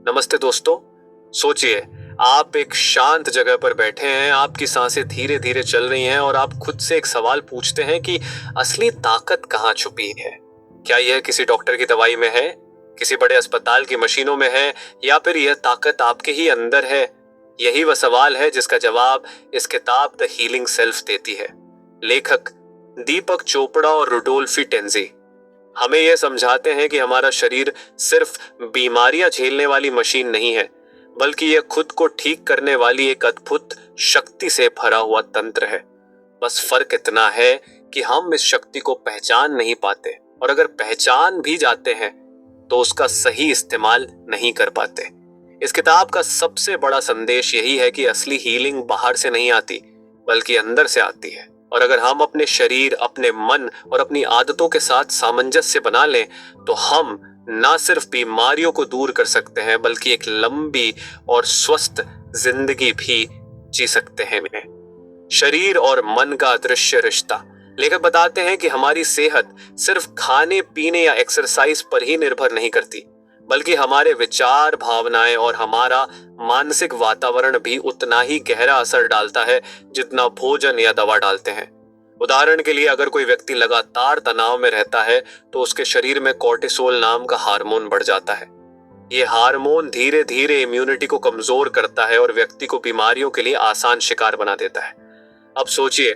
नमस्ते दोस्तों। सोचिए, आप एक शांत जगह पर बैठे हैं, आपकी सांसें धीरे धीरे चल रही हैं और आप खुद से एक सवाल पूछते हैं कि असली ताकत कहाँ छुपी है। क्या यह किसी डॉक्टर की दवाई में है, किसी बड़े अस्पताल की मशीनों में है, या फिर यह ताकत आपके ही अंदर है? यही वह सवाल है जिसका जवाब इस किताब द हीलिंग सेल्फ देती है। लेखक दीपक चोपड़ा और रुडोल्फी टेंजी हमें यह समझाते हैं कि हमारा शरीर सिर्फ बीमारियां झेलने वाली मशीन नहीं है, बल्कि यह खुद को ठीक करने वाली एक अद्भुत शक्ति से भरा हुआ तंत्र है। बस फर्क इतना है कि हम इस शक्ति को पहचान नहीं पाते, और अगर पहचान भी जाते हैं तो उसका सही इस्तेमाल नहीं कर पाते। इस किताब का सबसे बड़ा संदेश यही है कि असली हीलिंग बाहर से नहीं आती, बल्कि अंदर से आती है। और अगर हम अपने शरीर, अपने मन और अपनी आदतों के साथ सामंजस्य बना लें, तो हम न सिर्फ बीमारियों को दूर कर सकते हैं, बल्कि एक लंबी और स्वस्थ जिंदगी भी जी सकते हैं। शरीर और मन का अदृश्य रिश्ता। लेखक बताते हैं कि हमारी सेहत सिर्फ खाने पीने या एक्सरसाइज पर ही निर्भर नहीं करती, बल्कि हमारे विचार, भावनाएं और हमारा मानसिक वातावरण भी उतना ही गहरा असर डालता है जितना भोजन या दवा डालते हैं। उदाहरण के लिए, अगर कोई व्यक्ति लगातार तनाव में रहता है तो उसके शरीर में कोर्टिसोल नाम का हार्मोन बढ़ जाता है। ये हार्मोन धीरे धीरे इम्यूनिटी को कमजोर करता है और व्यक्ति को बीमारियों के लिए आसान शिकार बना देता है। अब सोचिए,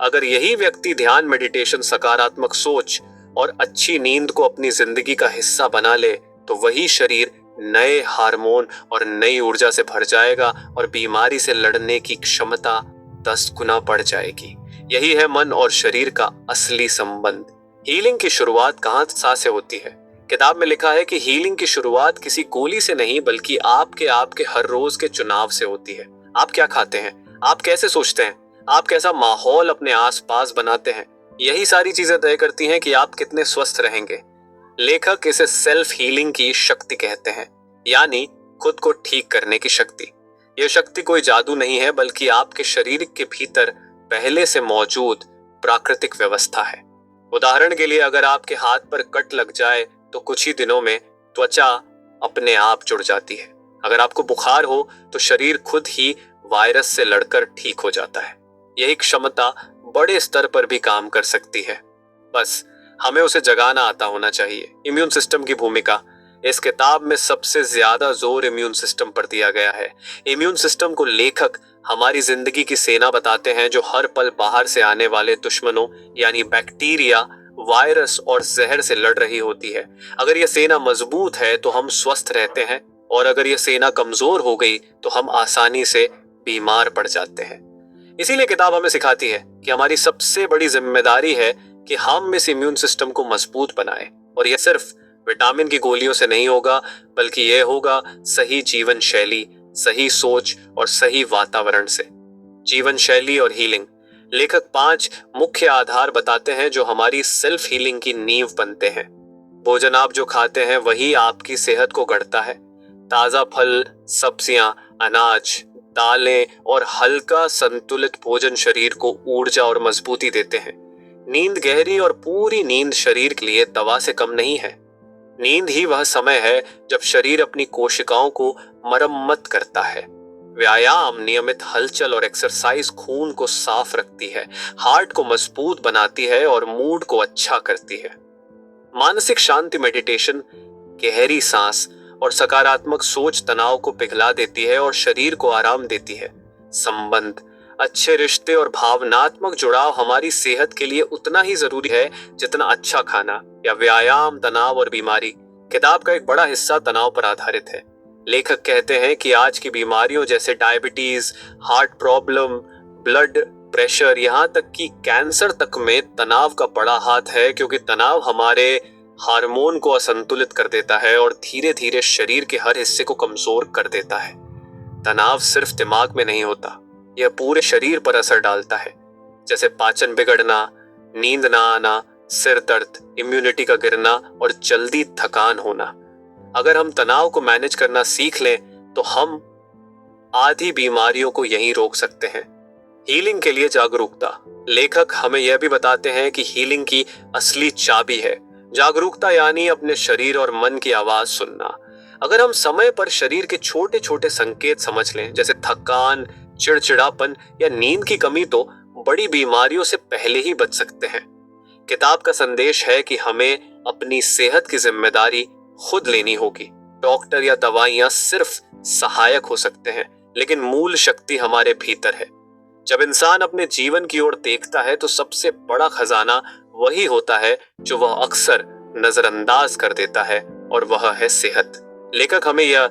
अगर यही व्यक्ति ध्यान, मेडिटेशन, सकारात्मक सोच और अच्छी नींद को अपनी जिंदगी का हिस्सा बना ले, तो वही शरीर नए हार्मोन और नई ऊर्जा से भर जाएगा और बीमारी से लड़ने की क्षमता 10 गुना बढ़ जाएगी। यही है मन और शरीर का असली संबंध। हीलिंग की शुरुआत कहाँ से होती है? किताब में लिखा है कि हीलिंग की शुरुआत किसी गोली से नहीं, बल्कि आपके हर रोज के चुनाव से होती है। आप क्या खाते हैं, आप कैसे सोचते हैं, आप कैसा माहौल अपने आसपास बनाते हैं, यही सारी चीजें तय करती हैं कि आप कितने स्वस्थ रहेंगे। लेखक इसे सेल्फ हीलिंग की शक्ति कहते हैं, यानी खुद को ठीक करने की शक्ति। यह शक्ति कोई जादू नहीं है, बल्कि आपके शरीर के भीतर पहले से मौजूद प्राकृतिक व्यवस्था है। उदाहरण के लिए, अगर आपके हाथ पर कट लग जाए तो कुछ ही दिनों में त्वचा अपने आप जुड़ जाती है। अगर आपको बुखार हो तो शरीर खुद ही वायरस से लड़कर ठीक हो जाता है। यही क्षमता बड़े स्तर पर भी काम कर सकती है, बस हमें उसे जगाना आता होना चाहिए। इम्यून सिस्टम की भूमिका। इस किताब में सबसे ज्यादा जोर इम्यून सिस्टम पर दिया गया है। इम्यून सिस्टम को लेखक हमारी जिंदगी की सेना बताते हैं, जो हर पल बाहर से आने वाले दुश्मनों यानी बैक्टीरिया, वायरस और जहर से लड़ रही होती है। अगर यह सेना मजबूत है तो हम स्वस्थ रहते हैं, और अगर यह सेना कमजोर हो गई तो हम आसानी से बीमार पड़ जाते हैं। इसीलिए किताब हमें सिखाती है कि हमारी सबसे बड़ी जिम्मेदारी है कि हम इस इम्यून सिस्टम को मजबूत बनाएं। और यह सिर्फ विटामिन की गोलियों से नहीं होगा, बल्कि यह होगा सही जीवन शैली, सही सोच और सही वातावरण से। जीवन शैली और हीलिंग। लेखक 5 मुख्य आधार बताते हैं जो हमारी सेल्फ हीलिंग की नींव बनते हैं। भोजन आप जो खाते हैं वही आपकी सेहत को गढ़ता है। ताजा फल, सब्जियां, अनाज, दालें और हल्का संतुलित भोजन शरीर को ऊर्जा और मजबूती देते हैं। नींद, गहरी और पूरी नींद शरीर के लिए दवा से कम नहीं है। नींद ही वह समय है जब शरीर अपनी कोशिकाओं को मरम्मत करता है। व्यायाम, नियमित हलचल और एक्सरसाइज खून को साफ रखती है, हार्ट को मजबूत बनाती है और मूड को अच्छा करती है। मानसिक शांति, मेडिटेशन, गहरी सांस और सकारात्मक सोच तनाव को पिघला देती है और शरीर को आराम देती है। संबंध, अच्छे रिश्ते और भावनात्मक जुड़ाव हमारी सेहत के लिए उतना ही जरूरी है जितना अच्छा खाना या व्यायाम। तनाव और बीमारी। किताब का एक बड़ा हिस्सा तनाव पर आधारित है। लेखक कहते हैं कि आज की बीमारियों जैसे diabetes, heart problem, blood pressure, यहाँ तक कि कैंसर तक में तनाव का बड़ा हाथ है, क्योंकि तनाव हमारे हार्मोन को असंतुलित कर देता है और धीरे धीरे शरीर के हर हिस्से को कमजोर कर देता है। तनाव सिर्फ दिमाग में नहीं होता, यह पूरे शरीर पर असर डालता है, जैसे पाचन बिगड़ना, नींद ना आना, सिर दर्द, इम्यूनिटी का गिरना और जल्दी थकान होना। अगर हम तनाव को मैनेज करना सीख लें तो हम आधी बीमारियों को यहीं रोक सकते हैं। हीलिंग के लिए जागरूकता। लेखक हमें यह भी बताते हैं कि हीलिंग की असली चाबी है जागरूकता, यानी अपने शरीर और मन की आवाज सुनना। अगर हम समय पर शरीर के छोटे छोटे संकेत समझ लें, जैसे थकान, चिड़चिड़ापन या नींद की कमी, तो बड़ी बीमारियों से पहले ही बच सकते हैं। किताब का संदेश है कि हमें अपनी सेहत की जिम्मेदारी खुद लेनी होगी। डॉक्टर या दवाइयां सिर्फ सहायक हो सकते हैं, लेकिन मूल शक्ति हमारे भीतर है। जब इंसान अपने जीवन की ओर देखता है तो सबसे बड़ा खजाना वही होता है जो वह अक्सर नजरअंदाज कर देता है, और वह है सेहत। लेखक हमें यह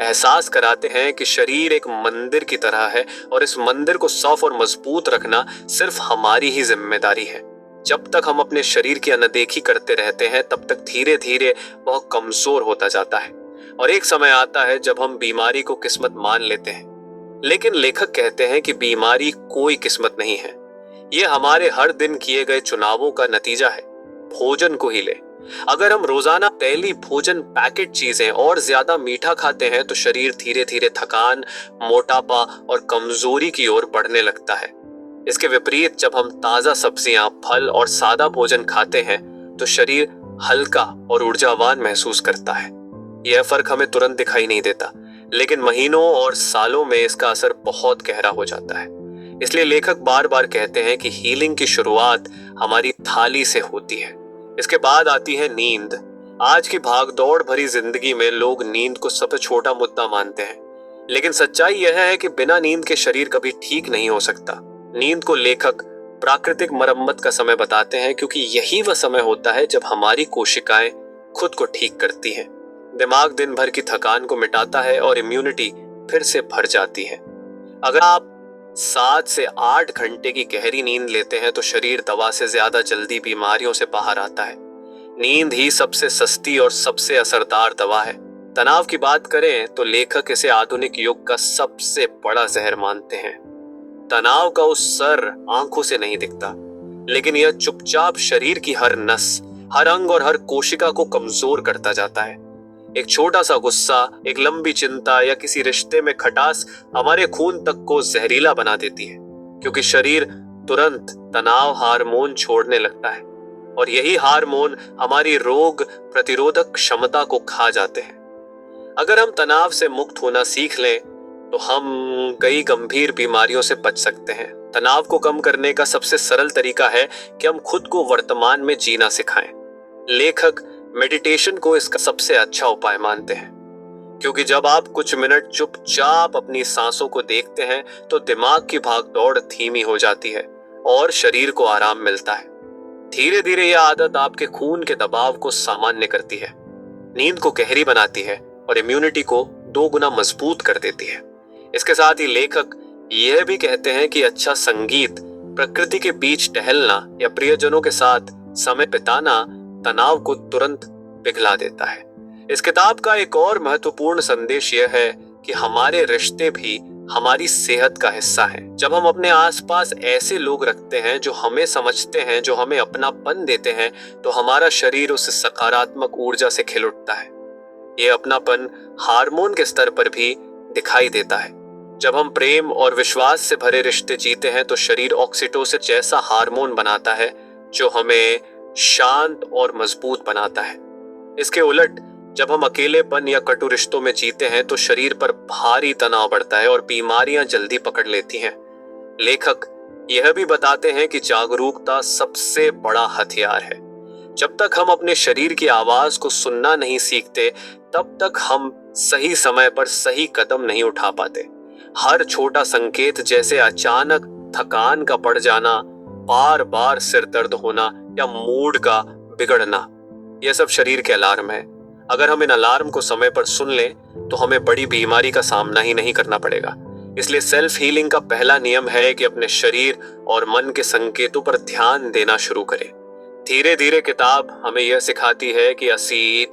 एहसास कराते हैं कि शरीर एक मंदिर की तरह है, और इस मंदिर को साफ और मजबूत रखना सिर्फ हमारी ही जिम्मेदारी है। जब तक हम अपने शरीर की अनदेखी करते रहते हैं, तब तक धीरे धीरे वह कमजोर होता जाता है, और एक समय आता है जब हम बीमारी को किस्मत मान लेते हैं। लेकिन लेखक कहते हैं कि बीमारी कोई किस्मत नहीं है, ये हमारे हर दिन किए गए चुनावों का नतीजा है। भोजन को ही ले, अगर हम रोजाना तैली भोजन, पैकेट चीजें और ज्यादा मीठा खाते हैं तो शरीर धीरे धीरे थकान, मोटापा और कमजोरी की ओर बढ़ने लगता है। इसके विपरीत जब हम ताजा सब्जियां, फल और सादा भोजन खाते हैं तो शरीर हल्का और ऊर्जावान महसूस करता है। यह फर्क हमें तुरंत दिखाई नहीं देता, लेकिन महीनों और सालों में इसका असर बहुत गहरा हो जाता है। इसलिए लेखक बार बार कहते हैं कि हीलिंग की शुरुआत हमारी थाली से होती है। इसके बाद आती है नींद। आज की भागदौड़ भरी जिंदगी में लोग नींद को सबसे छोटा मुद्दा मानते हैं, लेकिन सच्चाई यह है कि बिना नींद के शरीर कभी ठीक नहीं हो सकता। नींद को लेखक प्राकृतिक मरम्मत का समय बताते हैं, क्योंकि यही वह समय होता है जब हमारी कोशिकाएं खुद को ठीक करती हैं। दिमाग दिन भर की थकान को मिटाता है और इम्यूनिटी फिर से भर जाती है। अगर आप 7 से 8 घंटे की गहरी नींद लेते हैं तो शरीर दवा से ज्यादा जल्दी बीमारियों से बाहर आता है। नींद ही सबसे सस्ती और सबसे असरदार दवा है। तनाव की बात करें तो लेखक इसे आधुनिक युग का सबसे बड़ा जहर मानते हैं। तनाव का उस सर आंखों से नहीं दिखता, लेकिन यह चुपचाप शरीर की हर नस, हर अंग और हर कोशिका को कमजोर करता जाता है। एक छोटा सा गुस्सा, एक लंबी चिंता या किसी रिश्ते में खटास हमारे खून तक को जहरीला बना देती है, क्योंकि शरीर तुरंत तनाव हार्मोन छोड़ने लगता है, और यही हार्मोन हमारी रोग प्रतिरोधक क्षमता को खा जाते हैं। अगर हम तनाव से मुक्त होना सीख लें तो हम कई गंभीर बीमारियों से बच सकते हैं। तनाव को कम करने का सबसे सरल तरीका है कि हम खुद को वर्तमान में जीना सिखाएं। लेखक मेडिटेशन को इसका सबसे अच्छा उपाय मानते हैं, क्योंकि जब आप कुछ मिनट चुपचाप अपनी सांसों को देखते हैं तो दिमाग की भागदौड़ धीमी हो जाती है और शरीर को आराम मिलता है। धीरे धीरे यह आदत आपके खून के दबाव को सामान्य करती है, नींद को गहरी बनाती है और इम्यूनिटी को 2 गुना मजबूत कर देती है। इसके साथ ही लेखक यह भी कहते हैं कि अच्छा संगीत, प्रकृति के बीच टहलना या प्रियजनों के साथ समय बिताना तनाव को तुरंत पिघला देता है। इस किताब का एक और महत्वपूर्ण संदेश यह है कि हमारे रिश्ते भी हमारी सेहत का हिस्सा हैं। जब हम अपने आसपास ऐसे लोग रखते हैं जो हमें समझते हैं, जो हमें अपनापन देते हैं, तो हमारा शरीर उस सकारात्मक ऊर्जा से खिल उठता है। ये अपनापन हार्मोन के स्तर पर भी दिखाई देता है। जब हम प्रेम और विश्वास से भरे रिश्ते जीते हैं तो शरीर ऑक्सीटोसिन जैसा हार्मोन बनाता है जो हमें शांत और मजबूत बनाता है। इसके उलट जब हम अकेलेपन या कटु रिश्तों में जीते हैं तो शरीर पर भारी तनाव बढ़ता है और बीमारियां जल्दी पकड़ लेती हैं। लेखक यह भी बताते हैं कि जागरूकता सबसे बड़ा हथियार है। जब तक हम अपने शरीर की आवाज को सुनना नहीं सीखते, तब तक हम सही समय पर सही कदम नहीं उठा पाते। हर छोटा संकेत, जैसे अचानक थकान का बढ़ जाना, बार बार सिर दर्द होना या मूड का बिगड़ना, यह सब शरीर के अलार्म है। अगर हम इन अलार्म को समय पर सुन लें तो हमें बड़ी बीमारी का सामना ही नहीं करना पड़ेगा। इसलिए सेल्फ हीलिंग का पहला नियम है कि अपने शरीर और मन के संकेतों पर ध्यान देना शुरू करें। धीरे धीरे किताब हमें यह सिखाती है कि असली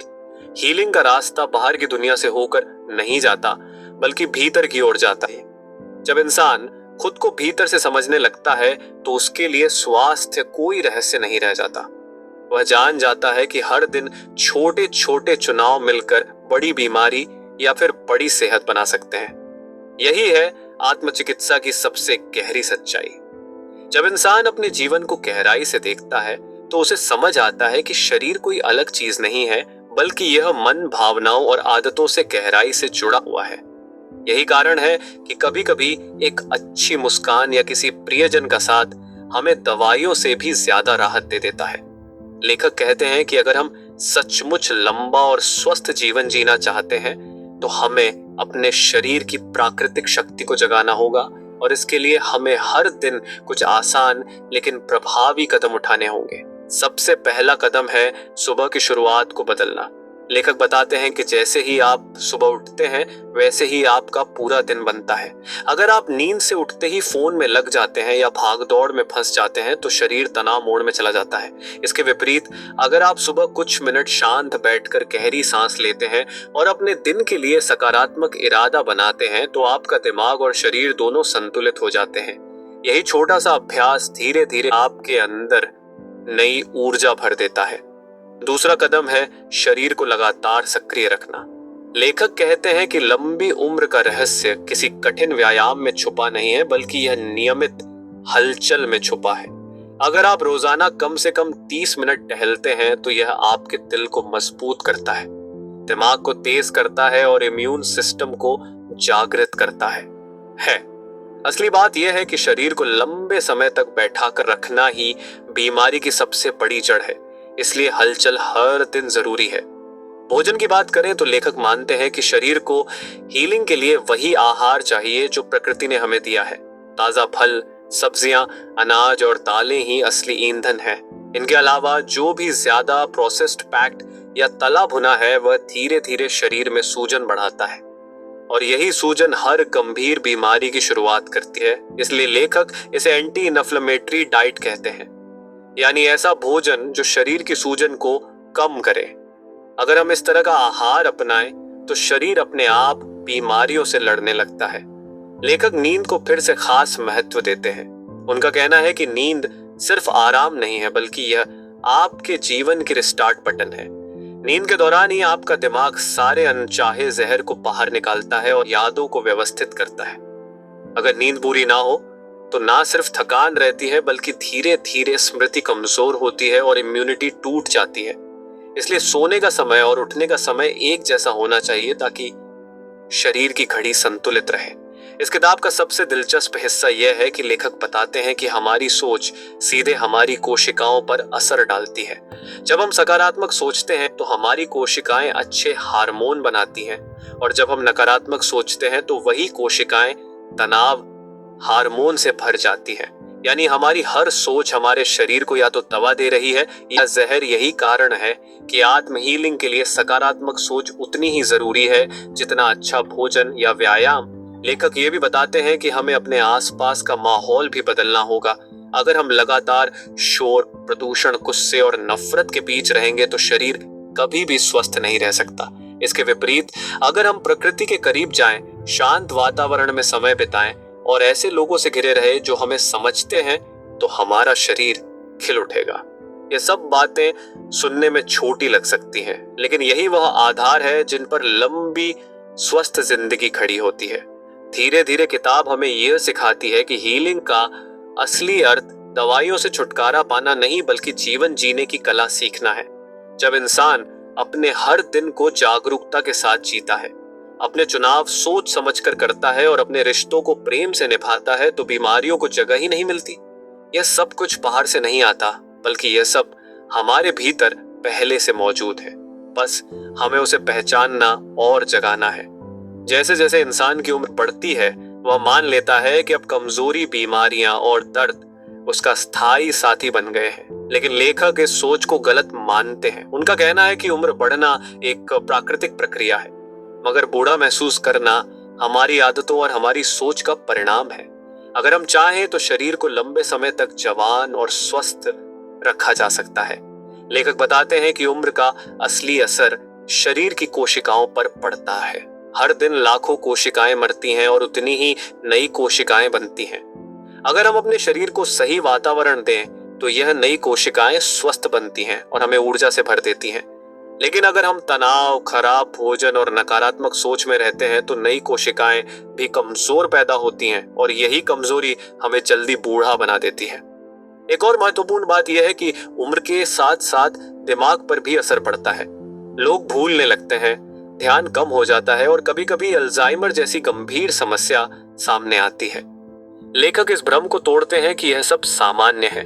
हीलिंग का रास्ता बाहर की दुनिया से होकर नहीं जाता, बल्कि भीतर की ओर जाता है। जब इंसान खुद को भीतर से समझने लगता है तो उसके लिए स्वास्थ्य कोई रहस्य नहीं रह जाता। वह जान जाता है कि हर दिन छोटे छोटे चुनाव मिलकर बड़ी बीमारी या फिर बड़ी सेहत बना सकते हैं। यही है आत्मचिकित्सा की सबसे गहरी सच्चाई। जब इंसान अपने जीवन को गहराई से देखता है तो उसे समझ आता है कि शरीर कोई अलग चीज नहीं है, बल्कि यह मन, भावनाओं और आदतों से गहराई से जुड़ा हुआ है। यही कारण है कि कभी कभी एक अच्छी मुस्कान या किसी प्रियजन का साथ हमें दवाइयों से भी ज्यादा राहत दे देता है। लेखक कहते हैं कि अगर हम सचमुच लंबा और स्वस्थ जीवन जीना चाहते हैं तो हमें अपने शरीर की प्राकृतिक शक्ति को जगाना होगा, और इसके लिए हमें हर दिन कुछ आसान लेकिन प्रभावी कदम उठाने होंगे। सबसे पहला कदम है सुबह की शुरुआत को बदलना। लेखक बताते हैं कि जैसे ही आप सुबह उठते हैं वैसे ही आपका पूरा दिन बनता है। अगर आप नींद से उठते ही फोन में लग जाते हैं या भाग दौड़ में फंस जाते हैं तो शरीर तनाव मोड में चला जाता है। इसके विपरीत अगर आप सुबह कुछ मिनट शांत बैठकर गहरी सांस लेते हैं और अपने दिन के लिए सकारात्मक इरादा बनाते हैं तो आपका दिमाग और शरीर दोनों संतुलित हो जाते हैं। यही छोटा सा अभ्यास धीरे धीरे आपके अंदर नई ऊर्जा भर देता है। दूसरा कदम है शरीर को लगातार सक्रिय रखना। लेखक कहते हैं कि लंबी उम्र का रहस्य किसी कठिन व्यायाम में छुपा नहीं है, बल्कि यह नियमित हलचल में छुपा है। अगर आप रोजाना कम से कम 30 मिनट टहलते हैं तो यह आपके दिल को मजबूत करता है, दिमाग को तेज करता है और इम्यून सिस्टम को जागृत करता है। असली बात यह है कि शरीर को लंबे समय तक बैठा कर रखना ही बीमारी की सबसे बड़ी जड़ है, इसलिए हलचल हर दिन जरूरी है। भोजन की बात करें तो लेखक मानते हैं कि शरीर को हीलिंग के लिए वही आहार चाहिए जो प्रकृति ने हमें दिया है। ताजा फल, सब्जियां, अनाज और दालें ही असली ईंधन है। इनके अलावा जो भी ज्यादा प्रोसेस्ड पैक्ड या तला भुना है वह धीरे धीरे शरीर में सूजन बढ़ाता है, और यही सूजन हर गंभीर बीमारी की शुरुआत करती है। इसलिए लेखक इसे एंटी इन्फ्लेमेटरी डाइट कहते हैं, यानी ऐसा भोजन जो शरीर की सूजन को कम करे। अगर हम इस तरह का आहार अपनाएं तो शरीर अपने आप बीमारियों से लड़ने लगता है। लेखक नींद को फिर से खास महत्व देते हैं। उनका कहना है कि नींद सिर्फ आराम नहीं है, बल्कि यह आपके जीवन की रिस्टार्ट बटन है। नींद के दौरान ही आपका दिमाग सारे अनचाहे जहर को बाहर निकालता है और यादों को व्यवस्थित करता है। अगर नींद पूरी ना हो तो ना सिर्फ थकान रहती है, बल्कि धीरे धीरे स्मृति कमजोर होती है और इम्यूनिटी टूट जाती है। इसलिए सोने का समय और उठने का समय एक जैसा होना चाहिए ताकि शरीर की घड़ी संतुलित रहे। इस किताब का सबसे दिलचस्प हिस्सा यह है कि लेखक बताते हैं कि हमारी सोच सीधे हमारी कोशिकाओं पर असर डालती है। जब हम सकारात्मक सोचते हैं तो हमारी कोशिकाएं अच्छे हार्मोन बनाती हैं, और जब हम नकारात्मक सोचते हैं तो वही कोशिकाएं तनाव हार्मोन से भर जाती हैं। यानी हमारी हर सोच हमारे शरीर को या तो दवा दे रही है या जहर। यही कारण है कि आत्म हीलिंग के लिए सकारात्मक सोच उतनी ही जरूरी है जितना अच्छा भोजन या व्यायाम। लेखक ये भी बताते हैं कि हमें अपने आसपास का माहौल भी बदलना होगा। अगर हम लगातार शोर, प्रदूषण, गुस्से और नफरत के बीच रहेंगे तो शरीर कभी भी स्वस्थ नहीं रह सकता। इसके विपरीत अगर हम प्रकृति के करीब जाएं, शांत वातावरण में समय बिताएं और ऐसे लोगों से घिरे रहे जो हमें समझते हैं, तो हमारा शरीर खिल उठेगा। ये सब बातें सुनने में छोटी लग सकती हैं, लेकिन यही वह आधार है जिन पर लंबी स्वस्थ जिंदगी खड़ी होती है। धीरे धीरे किताब हमें यह सिखाती है कि हीलिंग का असली अर्थ दवाइयों से छुटकारा पाना नहीं, बल्कि जीवन जीने की कला सीखना है। जब इंसान अपने हर दिन को जागरूकता के साथ जीता है, अपने चुनाव सोच समझकर करता है और अपने रिश्तों को प्रेम से निभाता है, तो बीमारियों को जगह ही नहीं मिलती। यह सब कुछ बाहर से नहीं आता, बल्कि यह सब हमारे भीतर पहले से मौजूद है। बस हमें उसे पहचानना और जगाना है। जैसे जैसे इंसान की उम्र बढ़ती है, वह मान लेता है कि अब कमजोरी, बीमारियां और दर्द उसका स्थायी साथी बन गए हैं। लेकिन लेखक इस सोच को गलत मानते हैं। उनका कहना है कि उम्र बढ़ना एक प्राकृतिक प्रक्रिया है, मगर बूढ़ा महसूस करना हमारी आदतों और हमारी सोच का परिणाम है। अगर हम चाहें तो शरीर को लंबे समय तक जवान और स्वस्थ रखा जा सकता है। लेखक बताते हैं कि उम्र का असली असर शरीर की कोशिकाओं पर पड़ता है। हर दिन लाखों कोशिकाएं मरती हैं और उतनी ही नई कोशिकाएं बनती हैं। अगर हम अपने शरीर को सही वातावरण दें तो यह नई कोशिकाएं स्वस्थ बनती हैं और हमें ऊर्जा से भर देती हैं। लेकिन अगर हम तनाव, खराब भोजन और नकारात्मक सोच में रहते हैं तो नई कोशिकाएं भी कमजोर पैदा होती हैं और यही कमजोरी हमें जल्दी बूढ़ा बना देती है। एक और महत्वपूर्ण बात यह है कि उम्र के साथ साथ दिमाग पर भी असर पड़ता है। लोग भूलने लगते हैं, ध्यान कम हो जाता है और कभी कभी अल्जाइमर जैसी गंभीर समस्या सामने आती है। लेखक इस भ्रम को तोड़ते हैं कि यह सब सामान्य है।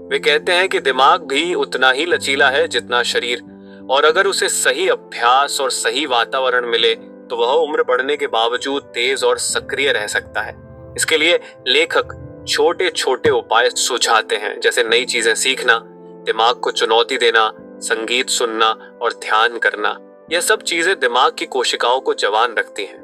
वे कहते हैं कि दिमाग भी उतना ही लचीला है जितना शरीर, और अगर उसे सही अभ्यास और सही वातावरण मिले तो वह उम्र बढ़ने के बावजूद तेज और सक्रिय रह सकता है। इसके लिए लेखक छोटे छोटे उपाय सुझाते हैं, जैसे नई चीजें सीखना, दिमाग को चुनौती देना, संगीत सुनना और ध्यान करना। यह सब चीजें दिमाग की कोशिकाओं को जवान रखती हैं।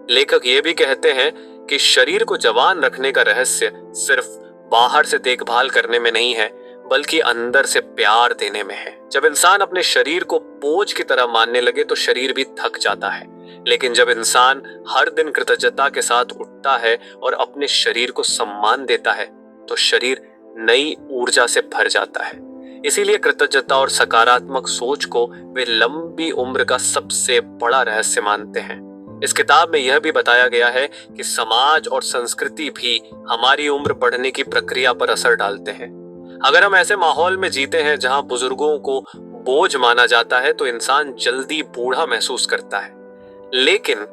लेखक ये भी कहते हैं कि शरीर को जवान रखने का रहस्य सिर्फ बाहर से देखभाल करने में नहीं है, बल्कि अंदर से प्यार देने में है। जब इंसान अपने शरीर को बोझ की तरह मानने लगे तो शरीर भी थक जाता है, लेकिन जब इंसान हर दिन कृतज्ञता के साथ उठता है और अपने शरीर को सम्मान देता है तो शरीर नई ऊर्जा से भर जाता है। इसीलिए कृतज्ञता और सकारात्मक सोच को वे लंबी उम्र का सबसे बड़ा रहस्य मानते हैं। इस किताब में यह भी बताया गया है कि समाज और संस्कृति भी हमारी उम्र बढ़ने की प्रक्रिया पर असर डालते हैं। अगर हम ऐसे माहौल में जीते हैं जहां बुजुर्गों को बोझ माना जाता है तो इंसान जल्दी बूढ़ा महसूस करता है। लेकिन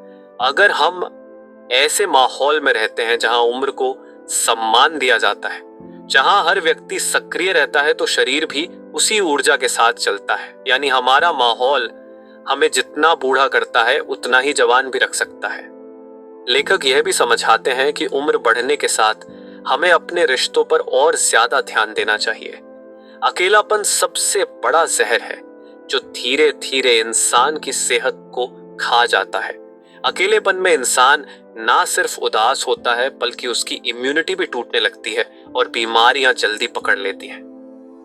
अगर हम ऐसे माहौल में रहते हैं जहां उम्र को सम्मान दिया जाता है, जहां हर व्यक्ति सक्रिय रहता है, तो शरीर भी उसी ऊर्जा के साथ चलता है। यानी हमारा माहौल हमें जितना बूढ़ा करता है उतना ही जवान भी रख सकता है। लेखक यह भी समझाते हैं कि उम्र बढ़ने के साथ हमें अपने रिश्तों पर और ज्यादा ध्यान देना चाहिए। अकेलापन सबसे बड़ा जहर है जो धीरे धीरे इंसान की सेहत को खा जाता है। अकेलेपन में इंसान ना सिर्फ उदास होता है बल्कि उसकी इम्यूनिटी भी टूटने लगती है और बीमारियां जल्दी पकड़ लेती हैं।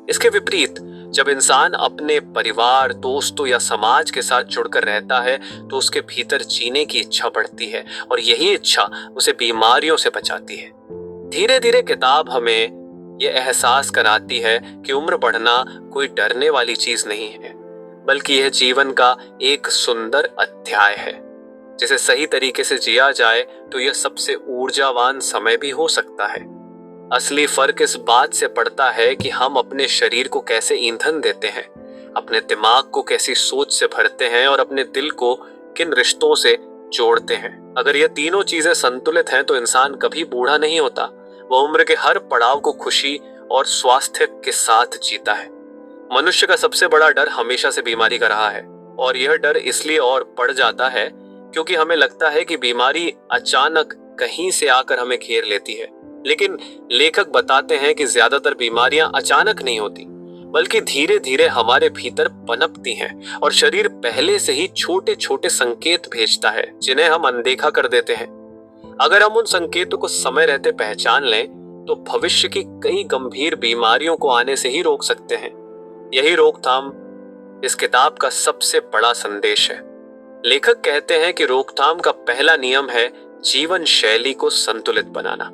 इसके विपरीत जब इंसान अपने परिवार, दोस्तों या समाज के साथ जुड़कर रहता है तो उसके भीतर जीने की इच्छा बढ़ती है और यही इच्छा उसे बीमारियों से बचाती है। धीरे धीरे किताब हमें यह एहसास कराती है कि उम्र बढ़ना कोई डरने वाली चीज नहीं है, बल्कि यह जीवन का एक सुंदर अध्याय है जिसे सही तरीके से जिया जाए तो यह सबसे ऊर्जावान समय भी हो सकता है। असली फर्क इस बात से पड़ता है कि हम अपने शरीर को कैसे ईंधन देते हैं, अपने दिमाग को कैसी सोच से भरते हैं और अपने दिल को किन रिश्तों से जोड़ते हैं। अगर ये तीनों चीजें संतुलित हैं तो इंसान कभी बूढ़ा नहीं होता, वह उम्र के हर पड़ाव को खुशी और स्वास्थ्य के साथ जीता है। मनुष्य का सबसे बड़ा डर हमेशा से बीमारी का रहा है और यह डर इसलिए और बढ़ जाता है क्योंकि हमें लगता है कि बीमारी अचानक कहीं से आकर हमें घेर लेती है। लेकिन लेखक बताते हैं कि ज्यादातर बीमारियां अचानक नहीं होती, बल्कि धीरे धीरे हमारे भीतर पनपती हैं और शरीर पहले से ही छोटे छोटे संकेत भेजता है जिन्हें हम अनदेखा कर देते हैं। अगर हम उन संकेतों को समय रहते पहचान लें तो भविष्य की कई गंभीर बीमारियों को आने से ही रोक सकते हैं। यही रोकथाम इस किताब का सबसे बड़ा संदेश है। लेखक कहते हैं कि रोकथाम का पहला नियम है जीवन शैली को संतुलित बनाना।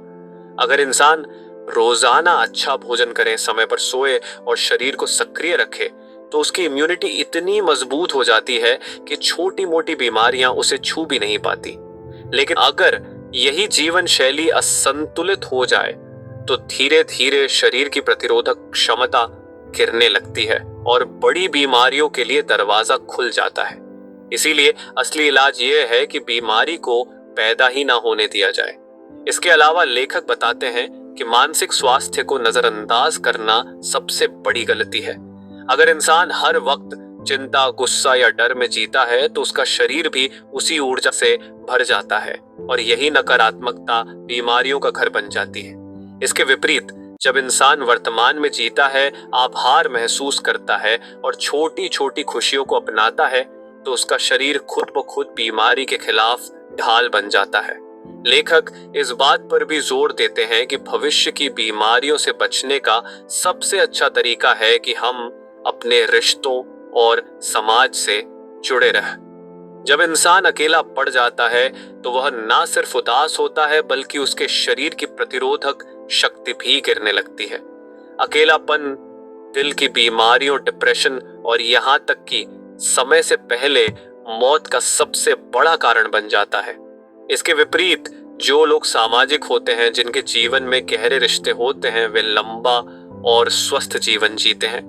अगर इंसान रोजाना अच्छा भोजन करे, समय पर सोए और शरीर को सक्रिय रखे तो उसकी इम्यूनिटी इतनी मजबूत हो जाती है कि छोटी मोटी बीमारियां उसे छू भी नहीं पाती। लेकिन अगर यही जीवन शैली असंतुलित हो जाए तो धीरे धीरे शरीर की प्रतिरोधक क्षमता गिरने लगती है और बड़ी बीमारियों के लिए दरवाजा खुल जाता है। इसीलिए असली इलाज यह है कि बीमारी को पैदा ही ना होने दिया जाए। इसके अलावा लेखक बताते हैं कि मानसिक स्वास्थ्य को नजरअंदाज करना सबसे बड़ी गलती है। अगर इंसान हर वक्त चिंता, गुस्सा या डर में जीता है तो उसका शरीर भी उसी ऊर्जा से भर जाता है और यही नकारात्मकता बीमारियों का घर बन जाती है। इसके विपरीत जब इंसान वर्तमान में जीता है, आभार महसूस करता है और छोटी छोटी खुशियों को अपनाता है तो उसका शरीर खुद ब खुद बीमारी के खिलाफ ढाल बन जाता है। लेखक इस बात पर भी जोर देते हैं कि भविष्य की बीमारियों से बचने का सबसे अच्छा तरीका है कि हम अपने रिश्तों और समाज से जुड़े रहें। जब इंसान अकेला पड़ जाता है तो वह ना सिर्फ उदास होता है बल्कि उसके शरीर की प्रतिरोधक शक्ति भी गिरने लगती है। अकेलापन दिल की बीमारियों, डिप्रेशन और यहाँ तक कि समय से पहले मौत का सबसे बड़ा कारण बन जाता है। इसके विपरीत जो लोग सामाजिक होते हैं, जिनके जीवन में गहरे रिश्ते होते हैं, वे लंबा और स्वस्थ जीवन जीते हैं।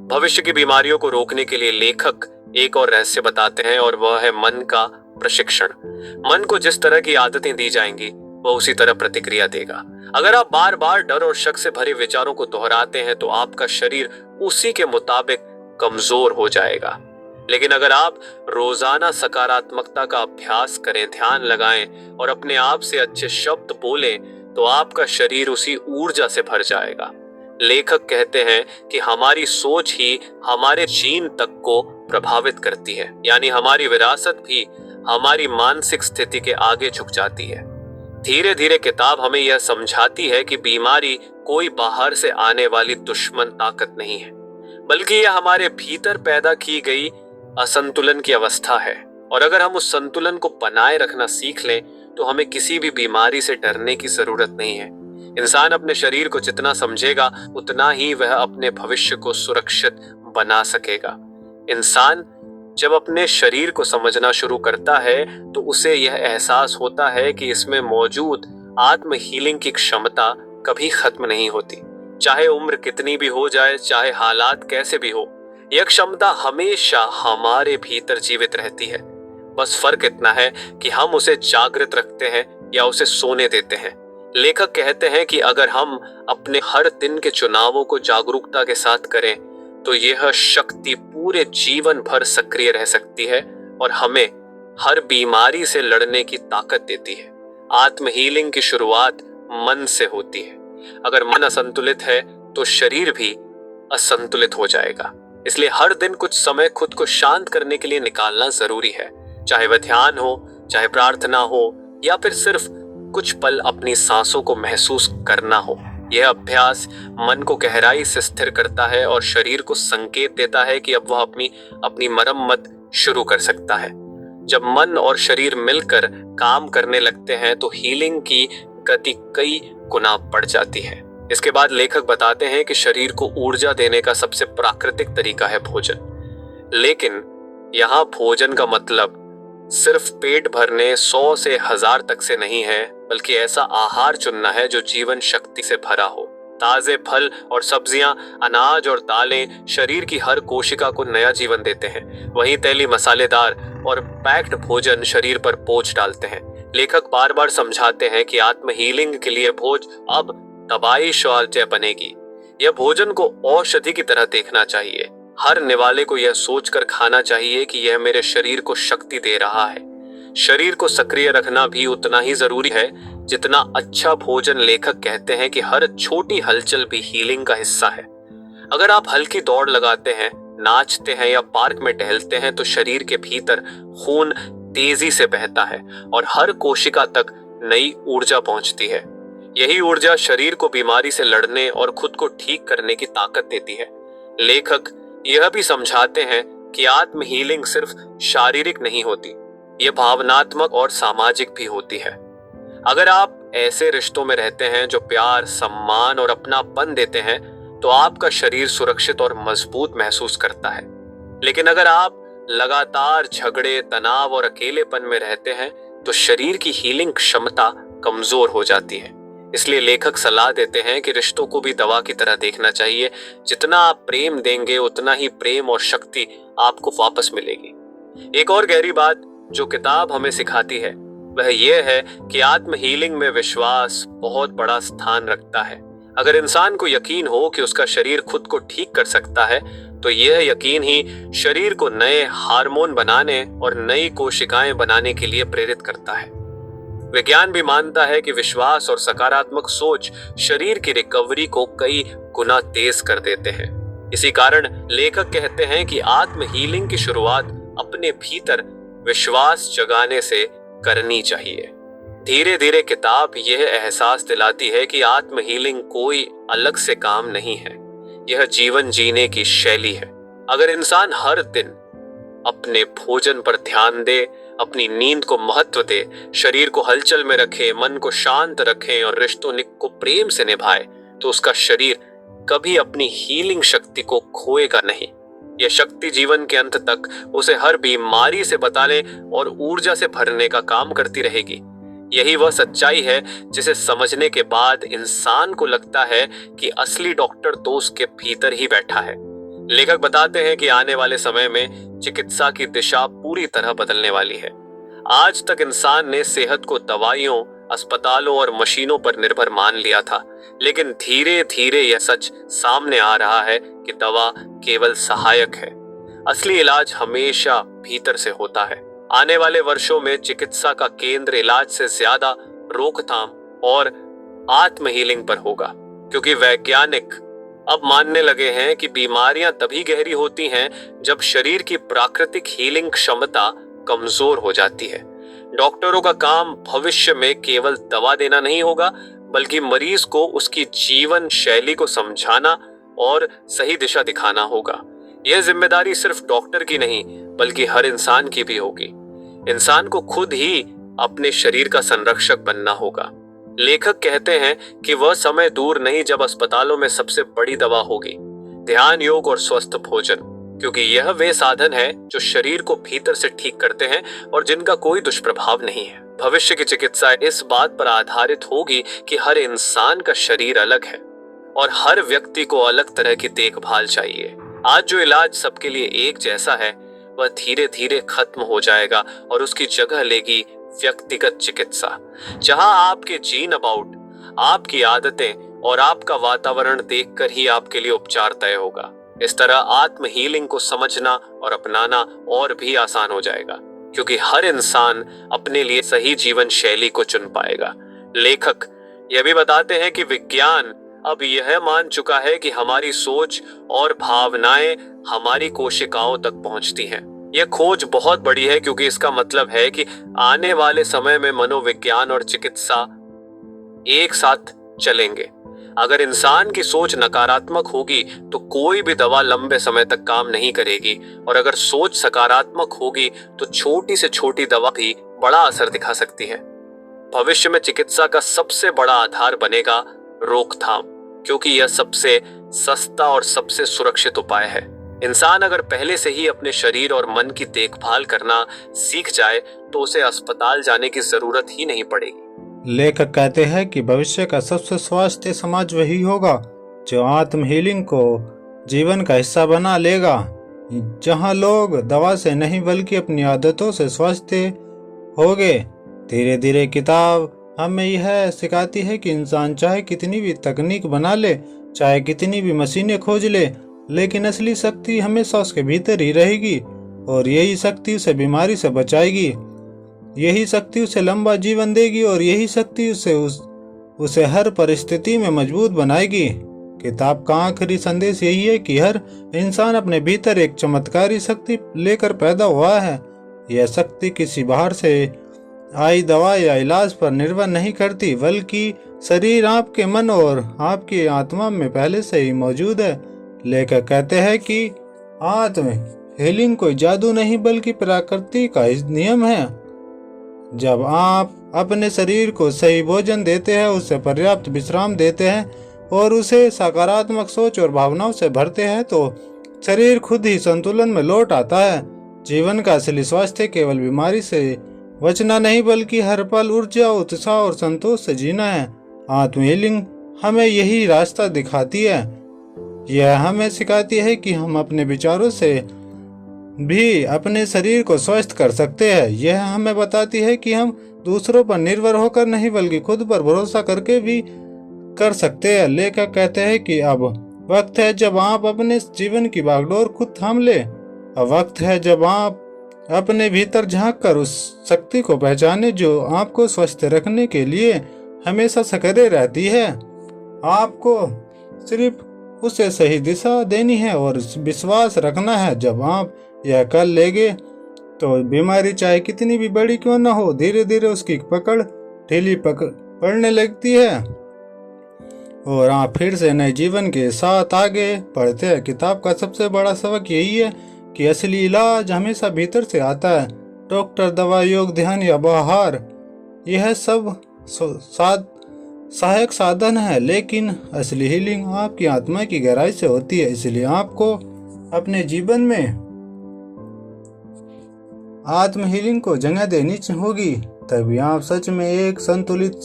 भविष्य की बीमारियों को रोकने के लिए लेखक एक और रहस्य बताते हैं और वह है मन का प्रशिक्षण। मन को जिस तरह की आदतें दी जाएंगी वह उसी तरह प्रतिक्रिया देगा। अगर आप बार बार डर और शक से भरे विचारों को दोहराते हैं तो आपका शरीर उसी के मुताबिक कमजोर हो जाएगा। लेकिन अगर आप रोजाना सकारात्मकता का अभ्यास करें, ध्यान लगाएं और अपने आप से अच्छे शब्द बोलें तो आपका शरीर उसी ऊर्जा से भर जाएगा। लेखक कहते हैं कि हमारी सोच ही हमारे जीन तक को प्रभावित करती है, यानी हमारी विरासत भी हमारी मानसिक स्थिति के आगे झुक जाती है। धीरे धीरे किताब हमें यह समझाती है कि बीमारी कोई बाहर से आने वाली दुश्मन ताकत नहीं है, बल्कि यह हमारे भीतर पैदा की गई असंतुलन की अवस्था है। और अगर हम उस संतुलन को बनाए रखना सीख लें तो हमें किसी भी बीमारी से डरने की जरूरत नहीं है। इंसान अपने शरीर को जितना समझेगा उतना ही वह अपने भविष्य को सुरक्षित बना सकेगा। इंसान जब अपने शरीर को समझना शुरू करता है तो उसे यह एहसास होता है कि इसमें मौजूद आत्म हीलिंग की क्षमता कभी खत्म नहीं होती। चाहे उम्र कितनी भी हो जाए, चाहे हालात कैसे भी हो, यह क्षमता हमेशा हमारे भीतर जीवित रहती है। बस फर्क इतना है कि हम उसे जागृत रखते हैं या उसे सोने देते हैं। लेखक कहते हैं कि अगर हम अपने हर दिन के चुनावों को जागरूकता के साथ करें तो यह शक्ति पूरे जीवन भर सक्रिय रह सकती है और हमें हर बीमारी से लड़ने की ताकत देती है। आत्म हीलिंग की शुरुआत मन से होती है। अगर मन असंतुलित है तो शरीर भी असंतुलित हो जाएगा। इसलिए हर दिन कुछ समय खुद को शांत करने के लिए निकालना जरूरी है, चाहे वह ध्यान हो, चाहे प्रार्थना हो या फिर सिर्फ कुछ पल अपनी सांसों को महसूस करना हो। यह अभ्यास मन को गहराई से स्थिर करता है और शरीर को संकेत देता है कि अब वह अपनी मरम्मत शुरू कर सकता है। जब मन और शरीर मिलकर काम करने लगते हैं तो हीलिंग की गति कई गुना बढ़ जाती है। इसके बाद लेखक बताते हैं कि शरीर को ऊर्जा देने का सबसे प्राकृतिक तरीका है भोजन। लेकिन यहाँ भोजन का मतलब सिर्फ पेट भरने 100 से 1000 तक से नहीं है, बल्कि ऐसा आहार चुनना है जो जीवन शक्ति से भरा हो। ताजे फल और सब्जियां, अनाज और दालें शरीर की हर कोशिका को नया जीवन देते हैं। वहीं तेली, मसालेदार और पैक्ड भोजन शरीर पर बोझ डालते हैं। लेखक बार बार समझाते हैं कि आत्म हीलिंग के लिए भोज अब तबाही शौर्य बनेगी। यह भोजन को औषधि की तरह देखना चाहिए। हर निवाले को यह सोचकर खाना चाहिए कि यह मेरे शरीर को शक्ति दे रहा है। शरीर को सक्रिय रखना भी उतना ही जरूरी है जितना अच्छा भोजन। लेखक कहते हैं कि हर छोटी हलचल भी हीलिंग का हिस्सा है। अगर आप हल्की दौड़ लगाते हैं, नाचते हैं या पार्क में टहलते हैं तो शरीर के भीतर खून तेजी से बहता है और हर कोशिका तक नई ऊर्जा पहुंचती है। यही ऊर्जा शरीर को बीमारी से लड़ने और खुद को ठीक करने की ताकत देती है। लेखक यह भी समझाते हैं कि आत्म हीलिंग सिर्फ शारीरिक नहीं होती, यह भावनात्मक और सामाजिक भी होती है। अगर आप ऐसे रिश्तों में रहते हैं जो प्यार, सम्मान और अपनापन देते हैं तो आपका शरीर सुरक्षित और मजबूत महसूस करता है। लेकिन अगर आप लगातार झगड़े, तनाव और अकेलेपन में रहते हैं तो शरीर की हीलिंग क्षमता कमजोर हो जाती है। इसलिए लेखक सलाह देते हैं कि रिश्तों को भी दवा की तरह देखना चाहिए। जितना आप प्रेम देंगे उतना ही प्रेम और शक्ति आपको वापस मिलेगी। एक और गहरी बात जो किताब हमें सिखाती है वह यह है कि आत्म हीलिंग में विश्वास बहुत बड़ा स्थान रखता है। अगर इंसान को यकीन हो कि उसका शरीर खुद को ठीक कर सकता है तो यह यकीन ही शरीर को नए हार्मोन बनाने और नई कोशिकाएं बनाने के लिए प्रेरित करता है। विज्ञान भी मानता है कि विश्वास और सकारात्मक सोच शरीर की रिकवरी को कई गुना तेज कर देते हैं। इसी कारण लेखक कहते हैं कि आत्म हीलिंग की शुरुआत अपने भीतर विश्वास जगाने से करनी चाहिए। धीरे धीरे किताब यह एहसास दिलाती है कि आत्म हीलिंग कोई अलग से काम नहीं है, यह जीवन जीने की शैली है। अगर इंसान हर दिन अपने भोजन पर ध्यान दे, अपनी नींद को महत्व दे, शरीर को हलचल में रखे, मन को शांत रखे और रिश्तों को प्रेम से निभाए तो उसका शरीर कभी अपनी हीलिंग शक्ति को खोएगा नहीं। यह शक्ति जीवन के अंत तक उसे हर बीमारी से बचाने और ऊर्जा से भरने का काम करती रहेगी। यही वह सच्चाई है जिसे समझने के बाद इंसान को लगता है कि असली डॉक्टर तो उसके भीतर ही बैठा है। लेखक बताते हैं कि आने वाले समय में चिकित्सा की दिशा पूरी तरह बदलने वाली है। आज तक इंसान ने सेहत को दवाइयों, अस्पतालों और मशीनों पर निर्भर मान लिया था, लेकिन धीरे धीरे यह सच सामने आ रहा है कि दवा केवल सहायक है। असली इलाज हमेशा भीतर से होता है। आने वाले वर्षों में चिकित्सा का केंद्र इलाज से ज्यादा रोकथाम और आत्म हीलिंग पर होगा, क्योंकि वैज्ञानिक अब मानने लगे हैं कि बीमारियां तभी गहरी होती हैं जब शरीर की प्राकृतिक हीलिंग क्षमता कमजोर हो जाती है। डॉक्टरों का काम भविष्य में केवल दवा देना नहीं होगा, बल्कि मरीज को उसकी जीवन शैली को समझाना और सही दिशा दिखाना होगा। यह जिम्मेदारी सिर्फ डॉक्टर की नहीं, बल्कि हर इंसान की भी होगी। इंसान को खुद ही अपने शरीर का संरक्षक बनना होगा। लेखक कहते हैं कि वह समय दूर नहीं जब अस्पतालों में सबसे बड़ी दवा होगी ध्यान, योग और स्वस्थ भोजन, क्योंकि यह वे साधन है जो शरीर को भीतर से ठीक करते हैं और जिनका कोई दुष्प्रभाव नहीं है। भविष्य की चिकित्सा इस बात पर आधारित होगी कि हर इंसान का शरीर अलग है और हर व्यक्ति को अलग तरह की देखभाल चाहिए। आज जो इलाज सबके लिए एक जैसा है, वह धीरे धीरे खत्म हो जाएगा और उसकी जगह लेगी व्यक्तिगत चिकित्सा, जहां आपके जीन अबाउट, आपकी आदतें और आपका वातावरण देखकर ही आपके लिए उपचार तय होगा। इस तरह आत्म हीलिंग को समझना और अपनाना और भी आसान हो जाएगा, क्योंकि हर इंसान अपने लिए सही जीवन शैली को चुन पाएगा। लेखक यह भी बताते हैं कि विज्ञान अब यह मान चुका है कि हमारी सोच और भावनाएं हमारी कोशिकाओं तक पहुंचती हैं। यह खोज बहुत बड़ी है, क्योंकि इसका मतलब है कि आने वाले समय में मनोविज्ञान और चिकित्सा एक साथ चलेंगे। अगर इंसान की सोच नकारात्मक होगी तो कोई भी दवा लंबे समय तक काम नहीं करेगी, और अगर सोच सकारात्मक होगी तो छोटी से छोटी दवा भी बड़ा असर दिखा सकती है। भविष्य में चिकित्सा का सबसे बड़ा आधार बनेगा रोकथाम, क्योंकि यह सबसे सस्ता और सबसे सुरक्षित उपाय है। इंसान अगर पहले से ही अपने शरीर और मन की देखभाल करना सीख जाए तो उसे अस्पताल जाने की जरूरत ही नहीं पड़ेगी। लेखक कहते हैं कि भविष्य का सबसे स्वास्थ्य समाज वही होगा जो आत्म हीलिंग को जीवन का हिस्सा बना लेगा, जहां लोग दवा से नहीं बल्कि अपनी आदतों से स्वस्थ होंगे। धीरे धीरे किताब हमें यह सिखाती है कि इंसान चाहे कितनी भी तकनीक बना ले, चाहे कितनी भी मशीनें खोज ले, लेकिन असली शक्ति हमेशा उसके भीतर ही रहेगी, और यही शक्ति उसे बीमारी से बचाएगी, यही शक्ति उसे लंबा जीवन देगी, और यही शक्ति उसे हर परिस्थिति में मजबूत बनाएगी। किताब का आखिरी संदेश यही है कि हर इंसान अपने भीतर एक चमत्कारी शक्ति लेकर पैदा हुआ है। यह शक्ति किसी बाहर से आई दवा या इलाज पर निर्भर नहीं करती, बल्कि शरीर, आपके मन और आपकी आत्मा में पहले से ही मौजूद है। लेखक कहते हैं कि आत्म हीलिंग कोई जादू नहीं बल्कि प्रकृति का नियम है। जब आप अपने शरीर को सही भोजन देते हैं, उसे पर्याप्त विश्राम देते हैं और उसे सकारात्मक सोच और भावनाओं से भरते हैं, तो शरीर खुद ही संतुलन में लौट आता है। जीवन का असली स्वास्थ्य केवल बीमारी से बचना नहीं, बल्कि हर पल ऊर्जा, उत्साह और संतोष से जीना है। आत्म हीलिंग हमें यही रास्ता दिखाती है। यह हमें सिखाती है कि हम अपने विचारों से भी अपने शरीर को स्वस्थ कर सकते हैं। यह हमें बताती है कि हम दूसरों पर निर्भर होकर नहीं, बल्कि खुद पर भरोसा करके भी कर सकते हैं। लेखक कहते हैं कि अब वक्त है जब आप अपने जीवन की बागडोर खुद थाम ले। अब वक्त है जब आप अपने भीतर झांक कर उस शक्ति को पहचाने जो आपको स्वस्थ रखने के लिए हमेशा सक्रिय रहती है। आपको सिर्फ उसे सही दिशा देनी है और विश्वास रखना है। जब आप यह कर लेंगे तो बीमारी चाहे कितनी भी बड़ी क्यों न हो, धीरे धीरे उसकी पकड़ ढीली पड़ने लगती है और आप फिर से नए जीवन के साथ आगे बढ़ते हैं। किताब का सबसे बड़ा सबक यही है कि असली इलाज हमेशा भीतर से आता है। डॉक्टर, दवा, योग, ध्यान या आहार, यह सब सहायक साधन है, लेकिन असली हीलिंग आपकी आत्मा की गहराई से होती है। इसलिए आपको अपने जीवन में आत्म हीलिंग को जगह देनी होगी, तभी आप सच में एक संतुलित,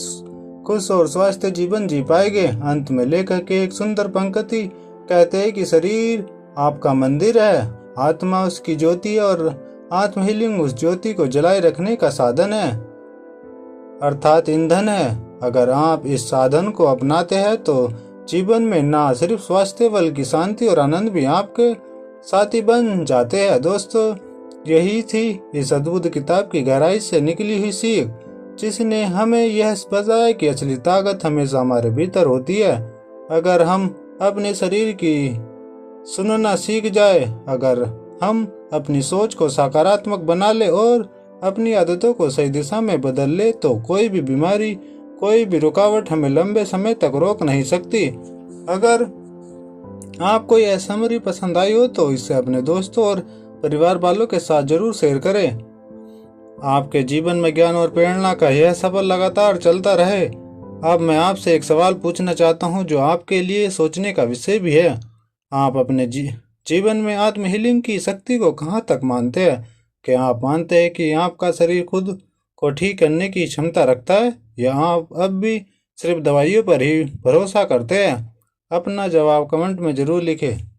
खुश और स्वस्थ जीवन जी पाएंगे। अंत में लेखक एक सुंदर पंक्ति कहते हैं कि शरीर आपका मंदिर है। आत्मा उसकी ज्योति है और आत्म हीलिंग उस ज्योति को जलाए रखने का साधन है, अर्थात ईंधन है। अगर आप इस साधन को अपनाते हैं तो जीवन में ना सिर्फ स्वास्थ्य बल्कि शांति और आनंद भी आपके साथी बन जाते हैं। दोस्तों, यही थी इस अद्भुत किताब की गहराई से निकली हुई सीख, जिसने हमें यह बताया कि असली ताकत हमेशा हमारे भीतर होती है। अगर हम अपने शरीर की सुनना सीख जाए, अगर हम अपनी सोच को सकारात्मक बना ले और अपनी आदतों को सही दिशा में बदल ले, तो कोई भी बीमारी, कोई भी रुकावट हमें लंबे समय तक रोक नहीं सकती। अगर आपको यह समरी पसंद आई हो तो इसे अपने दोस्तों और परिवार वालों के साथ जरूर शेयर करें। आपके जीवन में ज्ञान और प्रेरणा का यह सफर लगातार चलता रहे। अब मैं आपसे एक सवाल पूछना चाहता हूं, जो आपके लिए सोचने का विषय भी है। आप अपने जीवन में आत्म हीलिंग की शक्ति को कहाँ तक मानते हैं? क्या आप मानते हैं कि आपका शरीर खुद को ठीक करने की क्षमता रखता है, या आप अब भी सिर्फ दवाइयों पर ही भरोसा करते हैं? अपना जवाब कमेंट में जरूर लिखें।